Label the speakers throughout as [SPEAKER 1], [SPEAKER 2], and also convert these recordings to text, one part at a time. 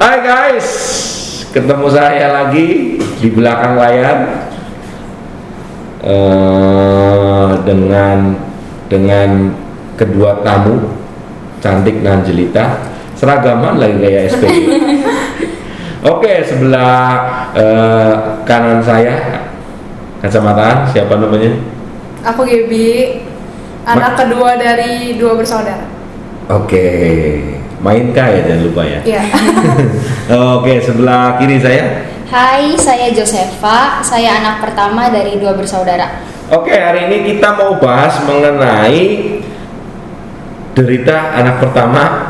[SPEAKER 1] Hai guys, ketemu saya lagi di belakang layar dengan kedua tamu cantik dan jelita, seragaman lagi kayak SPG. Oke, sebelah kanan saya kacamataan, siapa namanya?
[SPEAKER 2] Aku Gaby, anak kedua dari dua bersaudara.
[SPEAKER 1] Oke, mainkah ya, jangan lupa ya.
[SPEAKER 2] Iya.
[SPEAKER 1] Oke, sebelah kiri saya.
[SPEAKER 3] Hai, saya Josefa, saya anak pertama dari dua bersaudara.
[SPEAKER 1] Oke, hari ini kita mau bahas mengenai derita anak pertama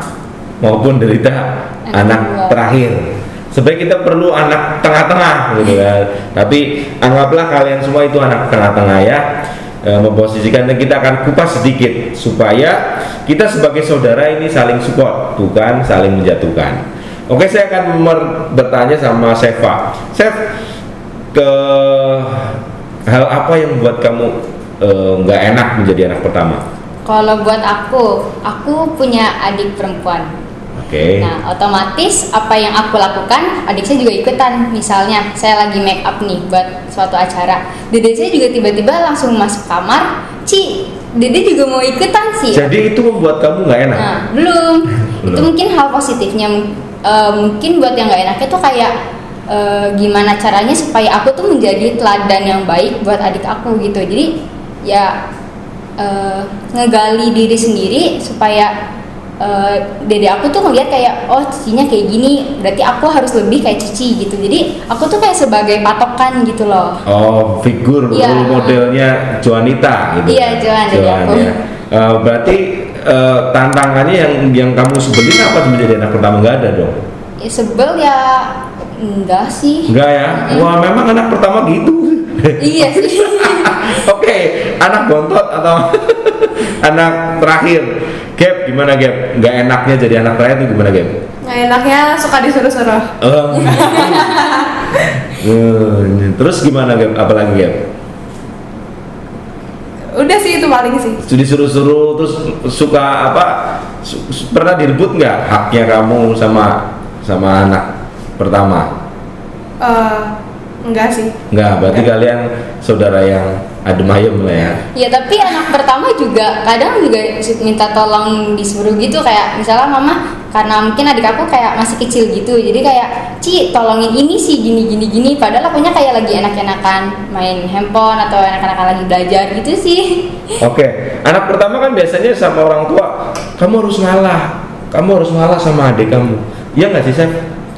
[SPEAKER 1] maupun derita anak terakhir. Sebenarnya kita perlu anak tengah-tengah gitu kan. Tapi anggaplah kalian semua itu anak tengah-tengah ya. Memposisikan, dan kita akan kupas sedikit supaya kita sebagai saudara ini saling support, bukan saling menjatuhkan. Oke, saya akan bertanya sama Sefa. Sef, ke hal apa yang membuat kamu nggak enak menjadi anak pertama?
[SPEAKER 3] Kalau buat aku punya adik perempuan.
[SPEAKER 1] Oke.
[SPEAKER 3] Nah, otomatis apa yang aku lakukan, adik saya juga ikutan. Misalnya, saya lagi make up nih buat suatu acara. Dede saya juga tiba-tiba langsung masuk kamar, Ci, Dede juga mau ikutan sih.
[SPEAKER 1] Jadi itu membuat kamu nggak enak?
[SPEAKER 3] Nah, belum. Itu mungkin hal positifnya. Mungkin buat yang nggak enaknya tuh kayak gimana caranya supaya aku tuh menjadi teladan yang baik buat adik aku gitu. Jadi ya ngegali diri sendiri supaya dede aku tuh ngeliat kayak, oh cicinya kayak gini, berarti aku harus lebih kayak cici gitu. Jadi aku tuh kayak sebagai patokan gitu loh.
[SPEAKER 1] Oh, figur role modelnya Joanita gitu.
[SPEAKER 3] Iya, Joan dari aku.
[SPEAKER 1] Ya. Berarti tantangannya yang kamu sebelin apa menjadi anak pertama? Nggak ada dong?
[SPEAKER 3] Ya, sebel ya enggak sih.
[SPEAKER 1] Enggak ya? Wah, memang anak pertama gitu.
[SPEAKER 3] Iya sih.
[SPEAKER 1] Oke, anak bontot atau anak terakhir? Gap, gimana Gap? Nggak enaknya jadi anak terakhir itu gimana Gap?
[SPEAKER 2] Nggak enaknya suka disuruh-suruh.
[SPEAKER 1] Terus gimana Gap? Apalagi Gap?
[SPEAKER 2] Udah sih, itu paling sih.
[SPEAKER 1] Disuruh-suruh, terus suka apa? Pernah direbut nggak haknya kamu sama anak pertama?
[SPEAKER 2] Enggak sih.
[SPEAKER 1] Enggak, berarti kalian saudara yang adem ayem lah ya.
[SPEAKER 3] Ya tapi anak pertama juga kadang juga minta tolong disuruh gitu, kayak misalnya mama, karena mungkin adik aku kayak masih kecil gitu, jadi kayak Ci tolongin ini sih gini, padahal akunya kayak lagi enak-enakan main handphone atau enak-enakan lagi belajar gitu sih.
[SPEAKER 1] Oke, anak pertama kan biasanya sama orang tua, kamu harus ngalah sama adik kamu. Iya nggak sih, Chef?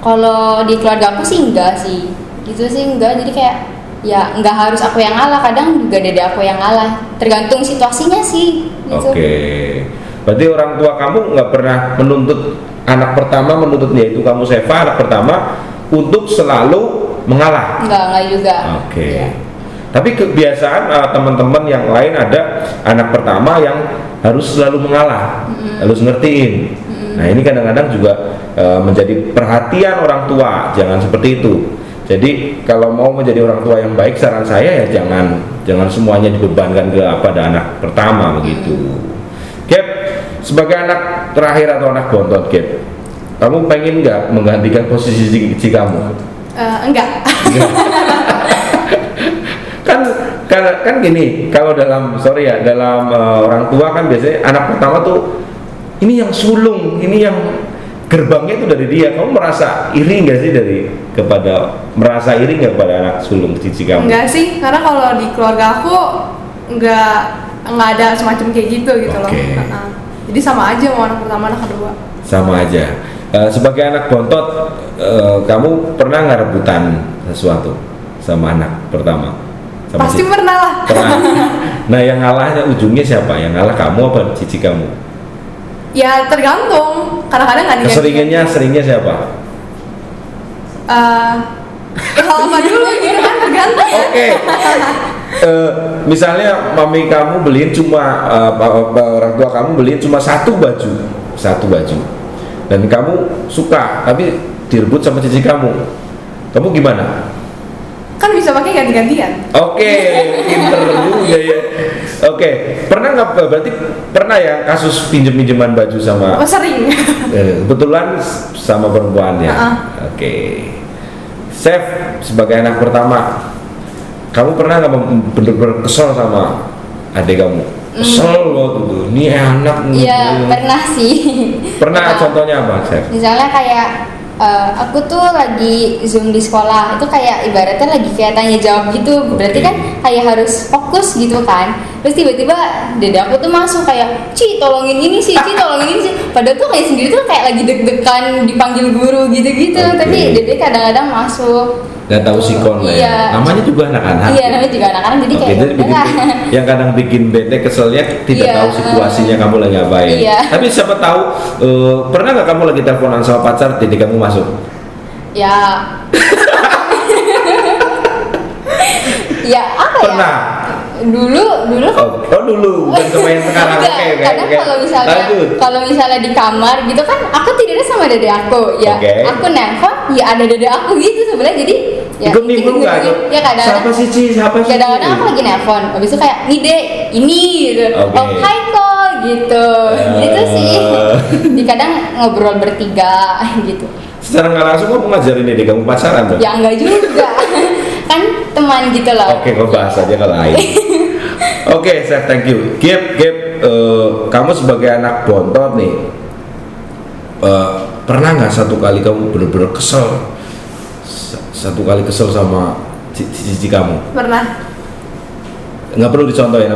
[SPEAKER 3] Kalau di keluarga aku sih enggak sih, gitu sih enggak, jadi kayak ya nggak harus aku yang ngalah, kadang juga dede aku yang ngalah, tergantung situasinya sih gitu.
[SPEAKER 1] Oke, berarti orang tua kamu nggak pernah menuntut anak pertama, yaitu kamu Sefa anak pertama untuk selalu mengalah?
[SPEAKER 3] Enggak juga.
[SPEAKER 1] Oke.
[SPEAKER 3] Ya.
[SPEAKER 1] Tapi kebiasaan teman-teman yang lain ada anak pertama yang harus selalu mengalah, harus ngertiin. Nah ini kadang-kadang juga menjadi perhatian orang tua, jangan seperti itu. Jadi kalau mau menjadi orang tua yang baik, saran saya ya jangan semuanya dibebankan pada anak pertama begitu. Gap, sebagai anak terakhir atau anak bontot, Gap, kamu pengen nggak menggantikan posisi cici kamu?
[SPEAKER 2] Enggak.
[SPEAKER 1] kan gini, kalau dalam orang tua kan biasanya anak pertama tuh ini yang sulung, ini yang gerbangnya itu dari dia. Kamu merasa iri nggak sih merasa iri nggak pada anak sulung cici kamu?
[SPEAKER 2] Enggak sih, karena kalau di keluarga aku enggak ada semacam kayak gitu loh. Jadi sama aja mau anak pertama anak kedua.
[SPEAKER 1] Sama aja. Sebagai anak bontot, kamu pernah nggak rebutan sesuatu sama anak pertama?
[SPEAKER 2] Pasti pernah lah.
[SPEAKER 1] Pernah. Nah, yang ngalahnya ujungnya siapa? Yang ngalah kamu apa cici kamu?
[SPEAKER 2] Ya tergantung. Kadang-kadang nggak
[SPEAKER 1] Seringnya siapa?
[SPEAKER 2] Hal apa dulu gitu kan, tergantung.
[SPEAKER 1] Oke. Misalnya mami kamu beliin cuma orang tua kamu beliin cuma satu baju, dan kamu suka, tapi direbut sama cici kamu gimana?
[SPEAKER 2] Kan bisa pakai ganti-gantian.
[SPEAKER 1] Oke, pinter juga ya. Oke, pernah nggak berarti pernah ya kasus pinjem-pinjeman baju sama
[SPEAKER 2] Oh, sering.
[SPEAKER 1] kebetulan sama perempuannya. Oke. Chef, sebagai anak pertama, kamu pernah nggak bener-bener kesel sama adik kamu? Kesel loh tuh, ini anak.
[SPEAKER 3] Iya, pernah sih.
[SPEAKER 1] Pernah, contohnya apa, Chef?
[SPEAKER 3] Misalnya kayak aku tuh lagi Zoom di sekolah, itu kayak ibaratnya lagi kayak tanya jawab gitu. Berarti kan kayak harus fokus gitu kan. Terus tiba-tiba dede aku tuh masuk kayak, Ci tolongin ini sih, Ci tolongin ini sih. Padahal tuh kayak sendiri tuh kayak lagi deg-degan dipanggil guru gitu-gitu. Tapi dede kadang-kadang masuk.
[SPEAKER 1] Gak tahu sikon lah ya.
[SPEAKER 3] Iya.
[SPEAKER 1] Namanya juga anak-anak.
[SPEAKER 3] Iya, namanya juga anak-anak, jadi kayak
[SPEAKER 1] jadi yang kadang bikin bete keselnya tidak tahu situasinya kamu lagi ngapain.
[SPEAKER 3] Iya.
[SPEAKER 1] Tapi siapa tahu pernah nggak kamu lagi teleponan sama pacar, jadi kamu masuk?
[SPEAKER 3] Ya. Ya apa ya?
[SPEAKER 1] Pernah.
[SPEAKER 3] Dulu
[SPEAKER 1] Dulu bukan sama yang sekarang.
[SPEAKER 3] Enggak,
[SPEAKER 1] Oke.
[SPEAKER 3] kadang kalau misalnya di kamar gitu kan aku tidurnya sama dede aku ya. Aku nelfon ya ada dede aku gitu sebenarnya, jadi ya
[SPEAKER 1] ikut nimbrung nggak?
[SPEAKER 3] Ya kadang-kadang siapa sih kadang-kadang aku lagi nelfon habis itu kayak nih dek ini gitu. Oh hai kok gitu. Gitu sih. Di kadang ngobrol bertiga gitu.
[SPEAKER 1] Secara nggak langsung kamu ngajarin dede kamu pacaran tuh?
[SPEAKER 3] Ya enggak juga. Kan teman gitu loh.
[SPEAKER 1] Oke, kau bahas aja kalau lain. Oke, Chef, thank you. Gap, kamu sebagai anak bontot nih, pernah nggak satu kali kamu bener-bener kesel? Satu kali kesel sama cici kamu?
[SPEAKER 2] Pernah.
[SPEAKER 1] Nggak perlu dicontohin,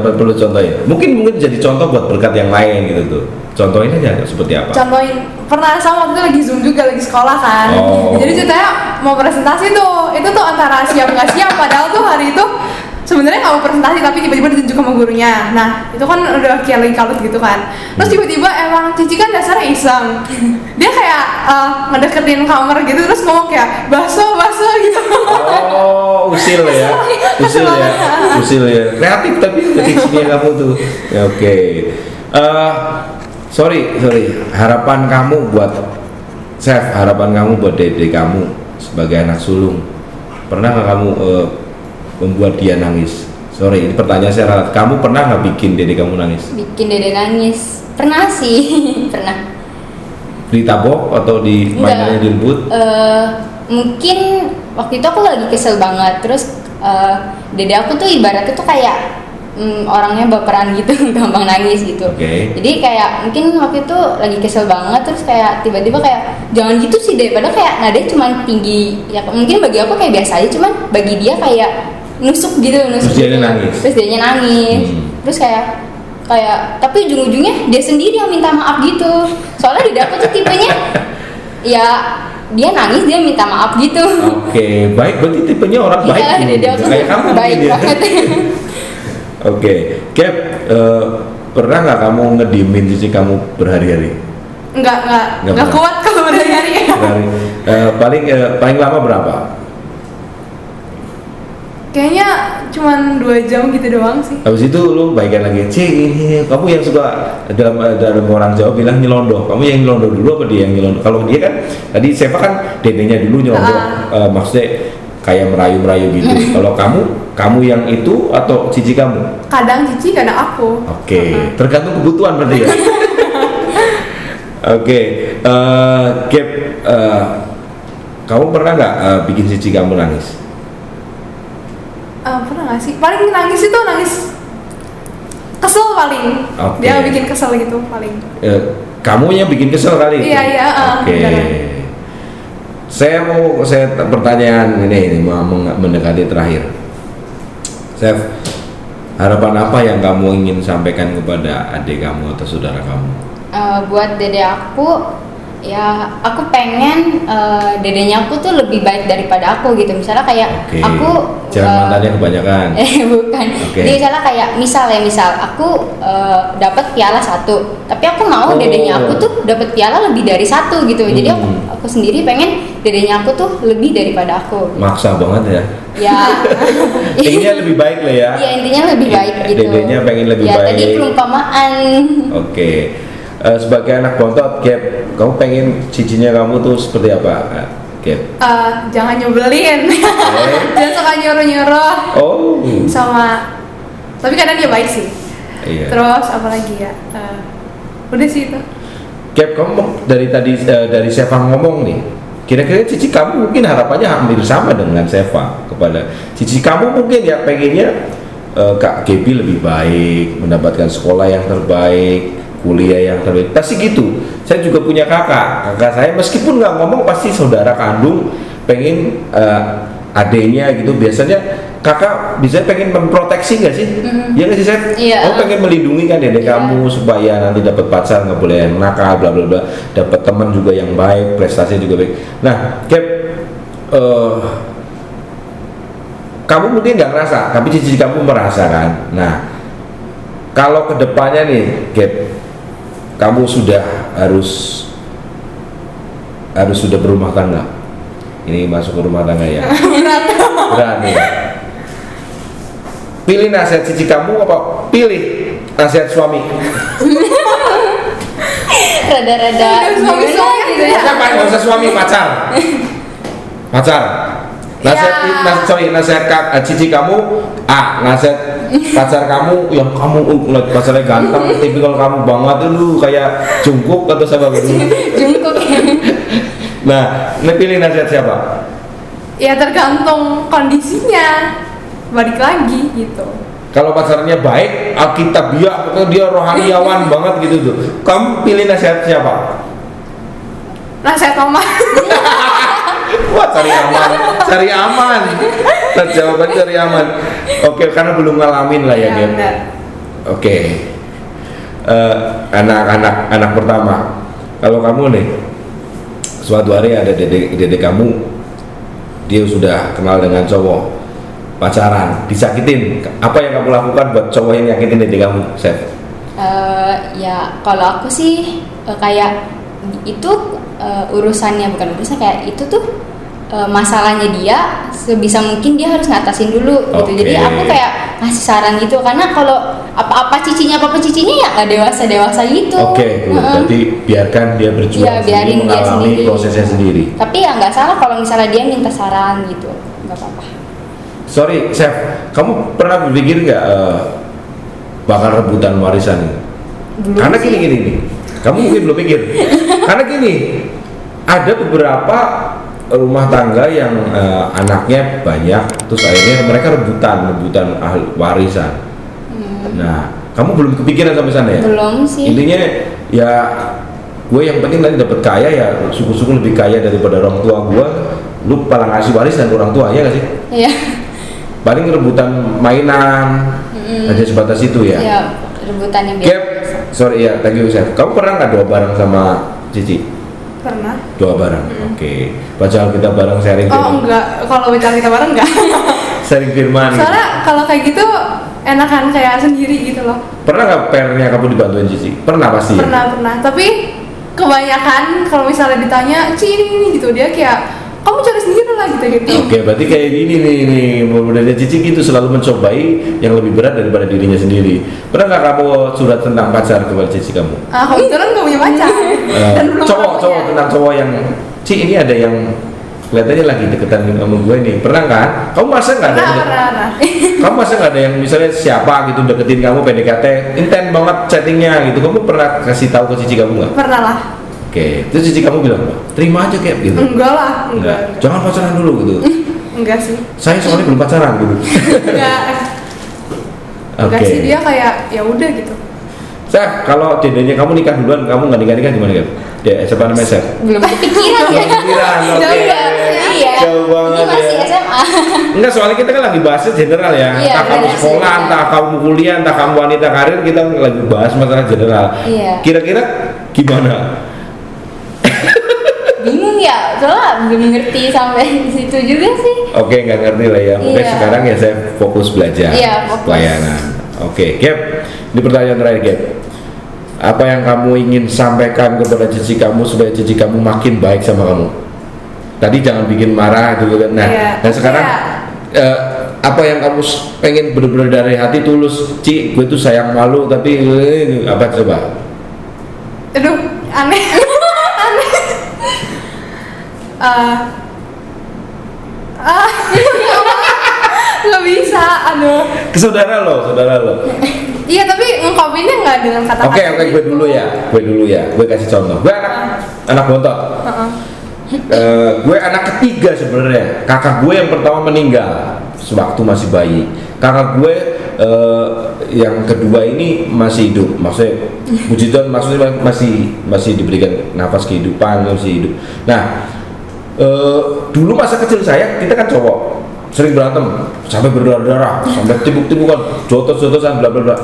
[SPEAKER 1] Mungkin jadi contoh buat berkat yang lain gitu tuh. Contohin aja seperti apa?
[SPEAKER 2] Contohin, pernah sama waktu itu lagi Zoom juga, lagi sekolah kan. Jadi ceritanya mau presentasi tuh, itu tuh antara siap nggak siap, padahal tuh hari itu sebenarnya nggak mau presentasi tapi tiba-tiba ditunjuk sama gurunya. Nah itu kan udah kayak lagi kalut gitu kan. Terus tiba-tiba emang Cici kan dasarnya iseng, dia kayak ngedeketin kamar gitu terus ngomong kayak baso gitu.
[SPEAKER 1] Oh, usil ya. Kreatif tapi diksinya kamu tuh. Ya, oke. Sorry. Harapan kamu buat Chef, harapan kamu buat dede kamu sebagai anak sulung. Pernah nggak kamu membuat dia nangis? Sorry, ini pertanyaan saya ralat. Kamu pernah nggak bikin dede kamu nangis?
[SPEAKER 3] Bikin dede nangis? Pernah sih, pernah.
[SPEAKER 1] Ditabok atau di mainannya direbut?
[SPEAKER 3] Mungkin waktu itu aku lagi kesel banget. Terus dede aku tuh ibaratnya tuh kayak orangnya baperan gitu, gampang nangis gitu. Jadi kayak mungkin waktu itu lagi kesel banget, terus kayak tiba-tiba kayak jangan gitu sih deh, padahal kayak nadanya cuma tinggi ya, mungkin bagi aku kayak biasa aja, cuman bagi dia kayak nusuk gitu. Terus dia nangis. Terus kayak tapi ujung-ujungnya dia sendiri yang minta maaf gitu. Soalnya dede aku tuh tipenya ya dia nangis, dia minta maaf gitu.
[SPEAKER 1] Oke, baik, berarti tipenya orang baik.
[SPEAKER 3] Iya, dede aku
[SPEAKER 1] kayak kamu
[SPEAKER 3] baik banget.
[SPEAKER 1] Oke, Cap, pernah nggak kamu ngediemin cici kamu berhari-hari?
[SPEAKER 2] Nggak kuat kalau berhari-hari.
[SPEAKER 1] Paling lama berapa?
[SPEAKER 2] Kayaknya cuma 2 jam gitu doang sih.
[SPEAKER 1] Habis itu lu baikan lagi, ini kamu yang suka dalam orang Jawa bilang nyelondoh. Kamu yang nyelondoh dulu apa dia yang nyelondoh? Kalau dia kan tadi Seva kan dedenya dulu nyelondoh, maksudnya kayak merayu-merayu gitu. Kalau kamu yang itu atau cici kamu?
[SPEAKER 2] Kadang cici, kadang aku.
[SPEAKER 1] Oke, tergantung kebutuhan berarti ya. Oke, Gap, kamu pernah nggak bikin cici kamu nangis?
[SPEAKER 2] Pernah nggak sih? Paling nangis itu nangis kesel paling. Dia bikin kesel gitu paling.
[SPEAKER 1] Kamu yang bikin kesel kali?
[SPEAKER 2] Iya.
[SPEAKER 1] Oke. Saya pertanyaan ini mau mendekati terakhir. Chef, harapan apa yang kamu ingin sampaikan kepada adik kamu atau saudara kamu?
[SPEAKER 3] Buat dede aku, ya aku pengen dedenya aku tuh lebih baik daripada aku gitu. Misalnya kayak aku
[SPEAKER 1] jangan mantannya kebanyakan.
[SPEAKER 3] Bukan. Jadi misal aku dapat piala 1, tapi aku mau dedenya aku tuh dapat piala lebih dari 1 gitu. Jadi aku sendiri pengen dedenya aku tuh lebih daripada aku.
[SPEAKER 1] Maksa banget ya.
[SPEAKER 3] Ya.
[SPEAKER 1] Intinya lebih baik lah ya.
[SPEAKER 3] Iya, intinya lebih baik gitu.
[SPEAKER 1] Dedenya pengen lebih baik.
[SPEAKER 3] Ya tadi perumpamaan.
[SPEAKER 1] Oke. Sebagai anak bontot, Gap, kamu pengen cicinya kamu tuh seperti apa, Gap?
[SPEAKER 2] Jangan nyebelin. Jangan suka nyuruh-nyuruh.
[SPEAKER 1] Oh.
[SPEAKER 2] Tapi kadang dia baik sih.
[SPEAKER 1] Iya.
[SPEAKER 2] Terus apa lagi ya? Udah sih itu.
[SPEAKER 1] Cap, kamu dari Seva ngomong nih, kira-kira cici kamu mungkin harapannya hampir sama dengan Seva kepada cici kamu mungkin ya pengennya Kak Gaby lebih baik, mendapatkan sekolah yang terbaik, kuliah yang terbaik. Pasti gitu. Saya juga punya kakak saya meskipun nggak ngomong pasti saudara kandung pengen adenya gitu. Biasanya kakak bisa pengen memproteksi nggak sih? Iya nggak sih Seth?
[SPEAKER 3] Iya.
[SPEAKER 1] Kamu pengen melindungi kan dedek
[SPEAKER 3] Iya.
[SPEAKER 1] kamu supaya nanti dapat pacar nggak boleh yang nakal, bla bla bla, dapat teman juga yang baik, prestasi juga baik. Nah, Cap, kamu mungkin nggak ngerasa, tapi cici kamu merasa kan. Nah, kalau kedepannya nih, Cap, kamu harus sudah berumah tangga. Ini masuk ke rumah tangga ya. Berat nih. Pilih nasihat cici kamu apa pilih nasihat suami?
[SPEAKER 3] Rada-rada
[SPEAKER 2] Suami
[SPEAKER 3] gimana gitu ya.
[SPEAKER 1] Siapa yang nggak usah suami, pacar. Nasihat cici kamu nasihat pacar kamu yang kamu pacarnya ganteng, tipikal kamu banget itu kayak Jungkook atau siapa gitu.
[SPEAKER 3] Jungkook.
[SPEAKER 1] Nah, ini pilih nasihat siapa?
[SPEAKER 2] Ya tergantung kondisinya. Balik lagi gitu.
[SPEAKER 1] Kalau pacarnya baik, alkitabiah, atau dia rohaniawan banget gitu tuh, kamu pilih nasihat siapa?
[SPEAKER 2] Nasihat mama.
[SPEAKER 1] Wah, cari aman. Jawaban cari aman. Oke, karena belum ngalamin lah ya, Gem.
[SPEAKER 2] benar.
[SPEAKER 1] Oke. Anak pertama. Kalau kamu nih, suatu hari ada dedek kamu, dia sudah kenal dengan cowok, pacaran, disakitin. Apa yang kamu lakukan buat cowok yang nyakitin dedek kamu, Seth?
[SPEAKER 3] Ya kalau aku sih kayak itu urusannya kayak itu tuh masalahnya dia, sebisa mungkin dia harus ngatasin dulu gitu. Jadi aku kayak ngasih saran gitu, karena kalau apa cicinya ya nggak dewasa gitu.
[SPEAKER 1] Oke, berarti biarkan dia berjuang
[SPEAKER 3] Ya, biarin dia
[SPEAKER 1] mengalami
[SPEAKER 3] sendiri.
[SPEAKER 1] prosesnya sendiri.
[SPEAKER 3] Tapi ya nggak salah kalau misalnya dia minta saran gitu, nggak apa-apa.
[SPEAKER 1] Sorry, Chef, kamu pernah berpikir nggak bakal rebutan warisan ini?
[SPEAKER 3] Belum
[SPEAKER 1] Karena
[SPEAKER 3] sih.
[SPEAKER 1] gini, kamu mungkin belum pikir. Karena gini, ada beberapa rumah tangga yang anaknya banyak, terus akhirnya mereka rebutan warisan. Nah, kamu belum kepikiran sampai sana ya?
[SPEAKER 3] Belum sih.
[SPEAKER 1] Intinya ya, gue yang penting nanti dapat kaya ya, syukur-syukur lebih kaya daripada orang tua gue. Lu paling ngasih warisan ke orang tua, ya nggak sih?
[SPEAKER 3] Iya.
[SPEAKER 1] Paling rebutan mainan, aja sebatas itu ya.
[SPEAKER 3] Ya, rebutannya
[SPEAKER 1] Cap, sorry ya, thank you Chef. Kamu pernah nggak doa bareng sama Cici?
[SPEAKER 2] Pernah.
[SPEAKER 1] Doa bareng, oke. Baca kita bareng sharing.
[SPEAKER 2] Oh enggak, kalau bicara kita bareng enggak.
[SPEAKER 1] Sharing firman. Gitu.
[SPEAKER 2] Soalnya kalau kayak gitu enakan kayak sendiri gitu loh.
[SPEAKER 1] Pernah nggak PR-nya kamu dibantuin Cici? Pernah pasti. Ya?
[SPEAKER 2] Pernah. Tapi kebanyakan kalau misalnya ditanya, "Ci ini gitu," dia kayak kamu cari sendiri lah gitu.
[SPEAKER 1] Oke, berarti kayak gini nih, modelnya Cici gitu selalu mencobai yang lebih berat daripada dirinya sendiri. Pernah nggak kamu surat tentang pacar kepada Cici kamu?
[SPEAKER 2] Kebetulan gak punya pacar. Dan belum
[SPEAKER 1] Cowok
[SPEAKER 2] punya.
[SPEAKER 1] tentang cowok yang Ci ini ada yang kelihatannya lagi deketan sama gue nih, pernah kan? Kamu masa nggak ada?
[SPEAKER 2] Pernah.
[SPEAKER 1] Kamu masa nggak ada yang misalnya siapa gitu deketin kamu PDKT, intens banget chattingnya gitu, kamu pernah kasih tahu ke Cici kamu nggak?
[SPEAKER 2] Pernah lah.
[SPEAKER 1] Oke, terus Cici kamu bilang apa? Terima aja kayak gitu.
[SPEAKER 2] Enggak lah.
[SPEAKER 1] Enggak, jangan pacaran dulu gitu.
[SPEAKER 2] Enggak sih.
[SPEAKER 1] Saya soalnya belum pacaran gitu.
[SPEAKER 2] Enggak. Enggak
[SPEAKER 1] Oke.
[SPEAKER 2] sih, dia kayak ya udah gitu.
[SPEAKER 1] Chef, kalau dedenya kamu nikah duluan, kamu nggak nikah gimana kan? Siapa namanya Chef?
[SPEAKER 3] Belum kepikiran ya.
[SPEAKER 1] Kepikiran, oke.
[SPEAKER 3] Jauh banget, iya.
[SPEAKER 1] Jauh banget
[SPEAKER 3] Ini masih
[SPEAKER 1] ya.
[SPEAKER 3] SMA.
[SPEAKER 1] Enggak, soalnya kita kan lagi bahasnya general ya.
[SPEAKER 3] Iya,
[SPEAKER 1] Entah kamu
[SPEAKER 3] benar sih,
[SPEAKER 1] sekolah,
[SPEAKER 3] benar.
[SPEAKER 1] entah kamu kuliah, entah kamu wanita karir, kita lagi bahas masalah general.
[SPEAKER 3] Iya.
[SPEAKER 1] Kira-kira gimana?
[SPEAKER 3] Bingung ya, soalnya belum ngerti sampai situ juga sih.
[SPEAKER 1] Oke, nggak ngerti lah ya. Oke,
[SPEAKER 3] Iya.
[SPEAKER 1] sekarang ya saya fokus belajar.
[SPEAKER 3] Iya, fokus.
[SPEAKER 1] Pelayanan. Oke, Gap. Ini pertanyaan terakhir, Gap. Apa yang kamu ingin sampaikan kepada cici kamu supaya cici kamu makin baik sama kamu? Tadi jangan bikin marah gitu kan. Nah,
[SPEAKER 2] Iya.
[SPEAKER 1] dan sekarang apa yang kamu pengen benar-benar dari hati tulus, Ci, gue tuh sayang malu tapi apa coba?
[SPEAKER 2] Aduh, aneh. Aneh. nggak bisa, aduh.
[SPEAKER 1] Ke saudara lo.
[SPEAKER 2] Iya, tapi ngungkapinnya nggak dengan kata-kata.
[SPEAKER 1] Oke, gue dulu ya. Gue kasih contoh. Gue anak bontot. Gue anak ketiga sebenarnya. Kakak gue yang pertama meninggal sewaktu masih bayi. Kakak gue yang kedua ini masih hidup. Maksudnya puji Tuhan, maksudnya masih diberikan nafas kehidupan, masih hidup. Nah, dulu masa kecil saya, kita kan cowok, sering berantem sampai berdarah-darah, sampai tibuk-tibukan, jotos-jotosan, bla bla bla.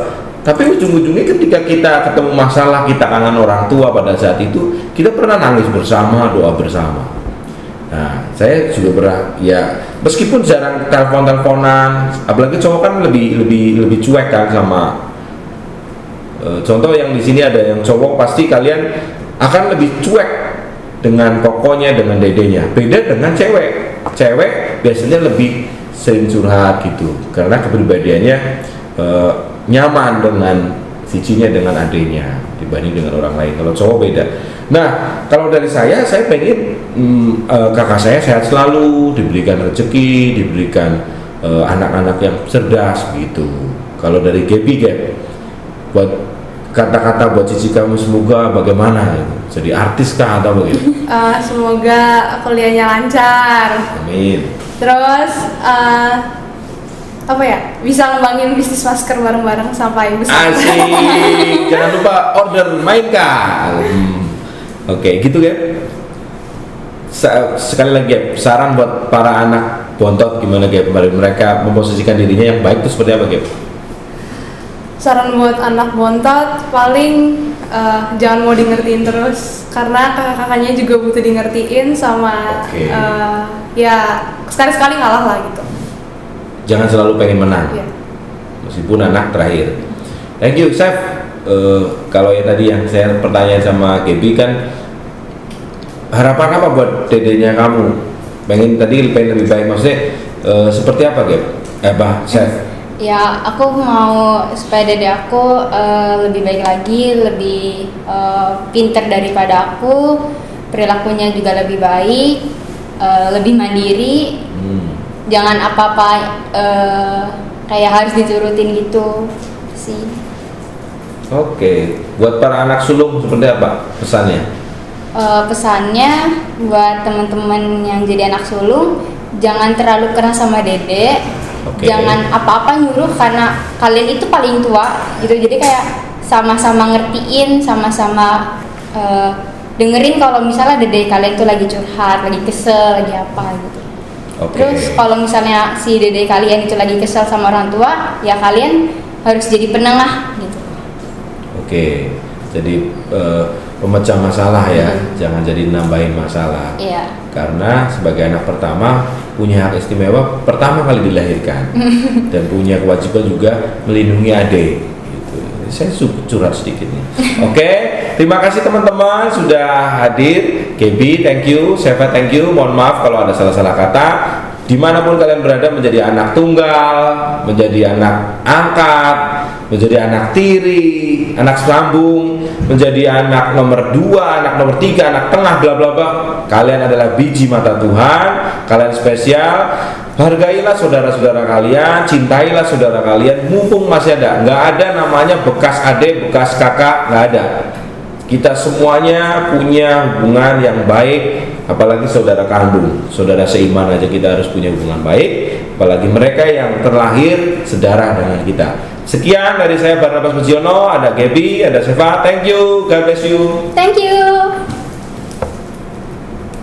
[SPEAKER 1] Tapi ujung-ujungnya ketika kita ketemu masalah, kita kangen orang tua pada saat itu, kita pernah nangis bersama, doa bersama. Nah, saya juga pernah, ya meskipun jarang telepon-teleponan, apalagi cowok kan lebih cuek kan sama. Contoh yang di sini ada yang cowok, pasti kalian akan lebih cuek dengan kokonya, dengan dedenya. Beda dengan cewek. Cewek biasanya lebih sering curhat gitu, karena kepribadiannya nyaman dengan cicinya, dengan adenya dibanding dengan orang lain. Kalau cowok beda. Nah, kalau dari saya pengen kakak saya sehat selalu, diberikan rezeki, diberikan anak-anak yang cerdas gitu. Kalau dari Gaby, buat kata-kata buat cici kamu semoga bagaimana? Jadi artis kah atau bagaimana?
[SPEAKER 2] Semoga kuliahnya lancar.
[SPEAKER 1] Amin.
[SPEAKER 2] Terus bisa ngembangin bisnis masker bareng-bareng sampai besar.
[SPEAKER 1] Asik. Jangan lupa order mainkan. Oke, gitu Gap. Sekali lagi Gap, saran buat para anak bontot gimana Gap? Mereka memposisikan dirinya yang baik itu seperti apa Gap?
[SPEAKER 2] Saran buat anak bontot paling jangan mau di ngertiin terus, karena kakak-kakaknya juga butuh di ngertiin sama ya sekali-sekali ngalah lah gitu.
[SPEAKER 1] Jangan selalu pengen menang, meskipun anak terakhir. Thank you Chef. Kalau ya tadi yang saya pertanyaan sama Gaby kan, harapan apa buat dedenya kamu? Pengen lebih baik, maksudnya seperti apa Gap? Chef?
[SPEAKER 3] Ya, aku mau supaya dede aku lebih baik lagi, lebih pinter daripada aku, perilakunya juga lebih baik, lebih mandiri. Jangan apa-apa kayak harus diturutin gitu sih.
[SPEAKER 1] Oke, buat para anak sulung seperti apa pesannya?
[SPEAKER 3] Pesannya buat teman-teman yang jadi anak sulung, jangan terlalu keras sama dede. Jangan apa-apa nyuruh, karena kalian itu paling tua gitu, jadi kayak sama-sama ngertiin, sama-sama dengerin kalau misalnya dede kalian tuh lagi curhat, lagi kesel, lagi apa gitu. Terus kalau misalnya si dede kalian itu lagi kesel sama orang tua, ya kalian harus jadi penengah gitu.
[SPEAKER 1] Jadi pemecah masalah ya, jangan jadi nambahin masalah. Karena sebagai anak pertama punya hak istimewa, pertama kali dilahirkan dan punya kewajiban juga melindungi adik. Gitu. Saya curhat sedikit nih. Terima kasih teman-teman sudah hadir. Gaby, thank you. Seva, thank you. Mohon maaf kalau ada salah-salah kata. Dimanapun kalian berada, menjadi anak tunggal, menjadi anak angkat, menjadi anak tiri, anak selambung, menjadi anak nomor 2, anak nomor 3, anak tengah, bla bla bla. Kalian adalah biji mata Tuhan, kalian spesial. Hargailah saudara-saudara kalian, cintailah saudara kalian, mumpung masih ada. Nggak ada namanya bekas adik, bekas kakak, nggak ada. Kita semuanya punya hubungan yang baik, apalagi saudara kandung, saudara seiman aja kita harus punya hubungan baik, apalagi mereka yang terlahir sedarah dengan kita. Sekian dari saya Barnabas Mujiono, ada Gaby, ada Seva. Thank you, God bless you.
[SPEAKER 3] Thank you.